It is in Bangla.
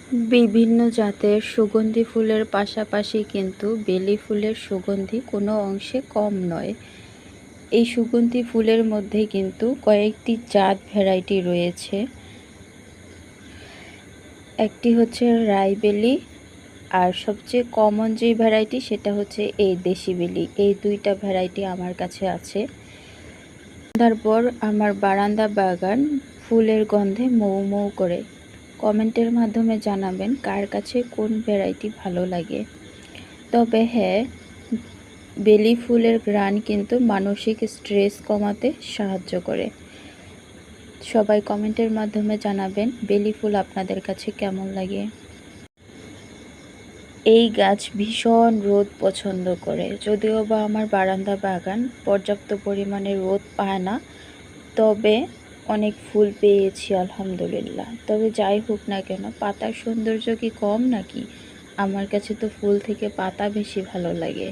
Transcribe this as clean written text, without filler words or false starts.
বিভিন্ন জাতের সুগন্ধি ফুলের পাশাপাশি কিন্তু বেলি ফুলের সুগন্ধি কোনো অংশে কম নয়। এই সুগন্ধি ফুলের মধ্যে কিন্তু কয়েকটি জাত ভ্যারাইটি রয়েছে। একটি হচ্ছে রায়বেলি, আর সবচেয়ে কমন যে ভ্যারাইটি সেটা হচ্ছে এই দেশি বেলি। এই দুইটা ভ্যারাইটি আমার কাছে আছে। তারপর আমার বারান্দা বাগান ফুলের গন্ধে মৌ মৌ করে। কমেন্টের মাধ্যমে জানাবেন কার কাছে কোন ভ্যারাইটি ভালো লাগে। তবে হ্যাঁ, বেলি ফুলের ঘ্রাণ কিন্তু মানসিক স্ট্রেস কমাতে সাহায্য করে। সবাই কমেন্টের মাধ্যমে জানাবেন বেলি ফুল আপনাদের কাছে কেমন লাগে। এই গাছ ভীষণ রোদ পছন্দ করে, যদিও বা আমার বারান্দা বাগান পর্যাপ্ত পরিমাণে রোদ পায় না, তবে অনেক ফুল পেয়েছি আলহামদুলিল্লাহ। তবে যাই হোক না কেন, পাতার সৌন্দর্য কি কম নাকি? আমার কাছে তো ফুল থেকে পাতা বেশি ভালো লাগে।